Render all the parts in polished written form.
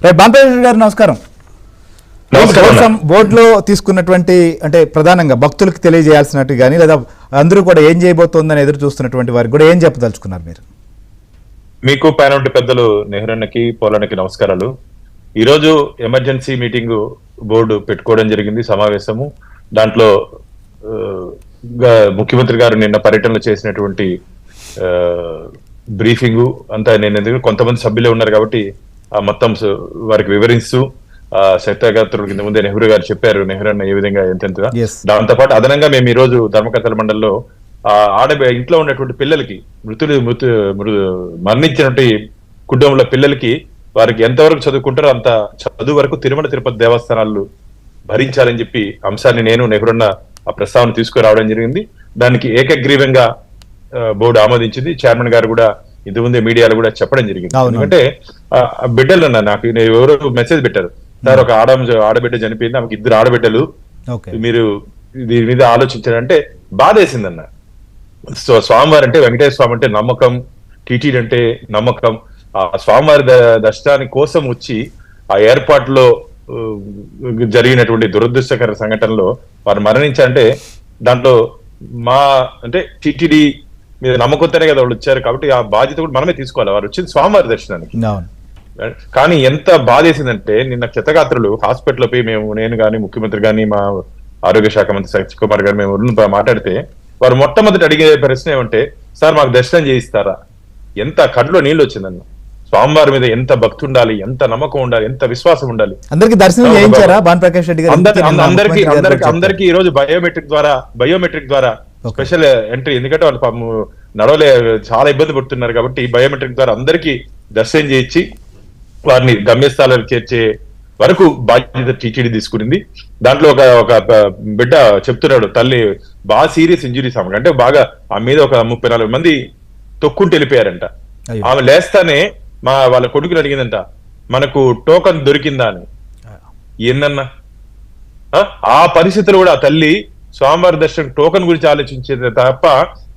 Right, బాలప్రకాష్ గారు నమస్కారం. బోర్డులో తీసుకున్నటువంటి అంటే ప్రధానంగా భక్తులకు తెలియజేయాల్సినట్టు కానీ లేదా అందరూ కూడా ఏం చేయబోతోందని ఎదురు చూస్తున్నటువంటి వారికి కూడా ఏం చెప్పదలుచుకున్నారు మీరు? మీకు పైన పెద్దలు నెహ్రన్నకి పోలన్నకి నమస్కారాలు. ఈరోజు ఎమర్జెన్సీ మీటింగ్ బోర్డు పెట్టుకోవడం జరిగింది, సమావేశము. దాంట్లో ముఖ్యమంత్రి గారు నిన్న పర్యటనలో చేసినటువంటి బ్రీఫింగ్ అంతా నేను కొంతమంది సభ్యులే ఉన్నారు కాబట్టి మొత్తం వారికి వివరిస్తూ శక్తిగాత్రుల కింద ముందే నెహ్రూ గారు చెప్పారు నెహ్రన్న ఏ విధంగా ఎంతెంతగా. దాంతో పాటు అదనంగా మేము ఈ రోజు ధర్మకర్తల మండలిలో ఇంట్లో ఉన్నటువంటి పిల్లలకి మరణించినటువంటి కుటుంబంలో పిల్లలకి వారికి ఎంతవరకు చదువుకుంటారో అంత చదువు వరకు తిరుమల తిరుపతి దేవస్థానాలు భరించాలని చెప్పి అంశాన్ని నేను నెహ్రన్న ఆ ప్రస్తావన తీసుకురావడం జరిగింది. దానికి ఏకగ్రీవంగా బోర్డు ఆమోదించింది. చైర్మన్ గారు కూడా ఇది ముందే మీడియాలో కూడా చెప్పడం జరిగింది. ఎందుకంటే బిడ్డలు నాకు ఎవరో మెసేజ్ పెట్టారు, సార్ ఒక ఆడబిడ్డ చనిపోయింది, ఆమెకి 2 ఆడబిడ్డలు, మీరు దీని మీద ఆలోచించారంటే బాధ వేసిందన్న. సో స్వామివారి అంటే వెంకటేశ్వర స్వామి అంటే నమ్మకం, టీటీడీ అంటే నమ్మకం. ఆ స్వామివారి దర్శనానికి కోసం వచ్చి ఆ ఏర్పాటులో జరిగినటువంటి దురదృష్టకర సంఘటనలో వారు మరణించారంటే దాంట్లో అంటే టీటీడీ మీద నమ్మకంతోనే కదా వాళ్ళు వచ్చారు కాబట్టి ఆ బాధ్యత కూడా మనమే తీసుకోవాలి. వారు వచ్చింది స్వామివారి దర్శనానికి. కానీ ఎంత బాధేసిందంటే నిన్న క్షతగాత్రులు హాస్పిటల్ పోయి నేను కానీ ముఖ్యమంత్రి కానీ మా ఆరోగ్య శాఖ మంత్రి సతీష్ కుమార్ గారు మేము మాట్లాడితే వారు మొట్టమొదటి అడిగే ప్రశ్న ఏమంటే, సార్ మాకు దర్శనం చేయిస్తారా? ఎంత కడులో నీళ్ళు వచ్చిందన్న. స్వామివారి మీద ఎంత భక్తి ఉండాలి, ఎంత నమ్మకం ఉండాలి, ఎంత విశ్వాసం ఉండాలి. అందరికీ దర్శనం చేయించారా బాలప్రకాష్ రెడ్డి గారు? అందరికీ ఈ రోజు బయోమెట్రిక్ ద్వారా స్పెషల్ ఎంట్రీ, ఎందుకంటే వాళ్ళు నడవలే చాలా ఇబ్బంది పడుతున్నారు కాబట్టి బయోమెట్రిక్ ద్వారా అందరికీ దర్శనం చేయించి వారిని గమ్యస్థానాలకు చేర్చే వరకు బాధ్యత టీటీడీ తీసుకునింది. దాంట్లో ఒక బిడ్డ చెప్తున్నాడు, తల్లి బాగా సీరియస్ ఇంజురీస్ ఆమె అంటే బాగా ఆ మీద ఒక 34 మంది తొక్కుంటూ వెళ్ళిపోయారంట. ఆమె లేస్తానే వాళ్ళ కొడుకుని అడిగిందంట, మనకు టోకన్ దొరికిందా అని. ఏందన్నా ఆ పరిస్థితులు కూడా ఆ తల్లి స్వామివారి దర్శనం టోకన్ గురించి ఆలోచించేది తప్ప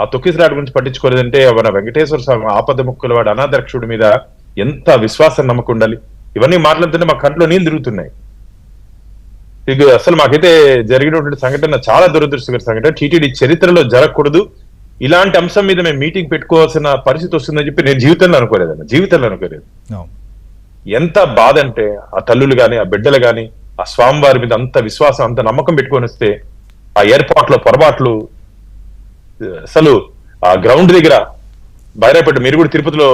ఆ తొక్కిసలాట గురించి పట్టించుకోలేదంటే మన వెంకటేశ్వర స్వామి ఆపద ముక్కుల వాడు అనాథరక్షుడి మీద ఎంత విశ్వాసం నమ్మకం ఉండాలి. ఇవన్నీ మాట్లాడుతుంటే మా కంట్లో నీళ్ళు తిరుగుతున్నాయి. ఇది అసలు మాకైతే జరిగినటువంటి సంఘటన చాలా దురదృష్టకర సంఘటన. టీటీడీ చరిత్రలో జరగకూడదు. ఇలాంటి అంశం మీద మేము మీటింగ్ పెట్టుకోవాల్సిన పరిస్థితి వస్తుందని చెప్పి నేను జీవితంలో అనుకోలేదు. ఎంత బాధ అంటే ఆ తల్లులు గాని ఆ బిడ్డలు గాని ఆ స్వామివారి మీద అంత విశ్వాసం అంత నమ్మకం పెట్టుకొని వస్తే ఆ ఏర్పాట్లో పొరపాట్లు. అసలు ఆ గ్రౌండ్ దగ్గర బైరాపేట, మీరు కూడా తిరుపతిలో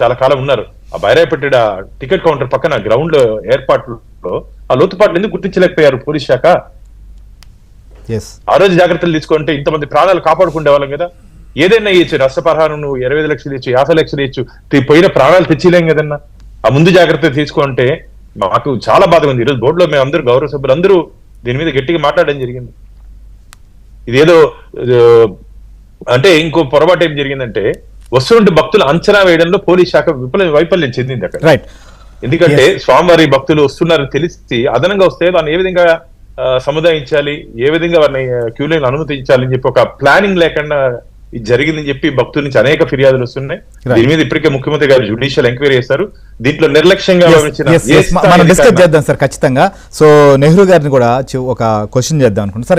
చాలా కాలం ఉన్నారు, ఆ బైరాపేట టికెట్ కౌంటర్ పక్కన గ్రౌండ్ ఏర్పాట్లో ఆ లోతుపాట్లు ఎందుకు గుర్తించలేకపోయారు పోలీస్ శాఖ? ఆ రోజు జాగ్రత్తలు తీసుకుంటే ఇంతమంది ప్రాణాలు కాపాడుకునే వాళ్ళం కదా. ఏదైనా ఇచ్చు, నష్టపరిహారం నువ్వు 25 లక్షలు ఇచ్చు, 50 లక్షలు ఇచ్చు, పోయిన ప్రాణాలు తెచ్చిలేం కదన్నా. ఆ ముందు జాగ్రత్త తీసుకుంటే మాకు చాలా బాధగా ఉంది. ఈరోజు బోర్డులో మేము అందరూ గౌరవ సభ్యులు అందరూ దీని మీద గట్టిగా మాట్లాడడం జరిగింది. ఇదేదో అంటే ఇంకో పొరపాటు ఏం జరిగిందంటే వస్తువుంటే భక్తులు అంచనా వేయడంలో పోలీస్ శాఖ వైఫల్యం చెందింది అక్కడ. ఎందుకంటే స్వామివారి భక్తులు వస్తున్నారని తెలిసి అదనంగా వస్తే వారిని ఏ విధంగా సముదాయించాలి, ఏ విధంగా వారిని క్యూ లైన్ అనుమతించాలని చెప్పి ఒక ప్లానింగ్ లేకుండా ఇది జరిగిందని చెప్పి భక్తుల నుంచి అనేక ఫిర్యాదులు వస్తున్నాయి. దీని మీద ఇప్పటికే ముఖ్యమంత్రి గారు జ్యుడిషియల్ ఎంక్వైరీ చేస్తారు. దీంట్లో నిర్లక్ష్యంగా మనం డిస్కస్ చేద్దాం సార్ ఖచ్చితంగా. సో నెహ్రూ గారిని కూడా ఒక క్వశ్చన్ చేద్దాం అనుకుంటున్నాం సార్.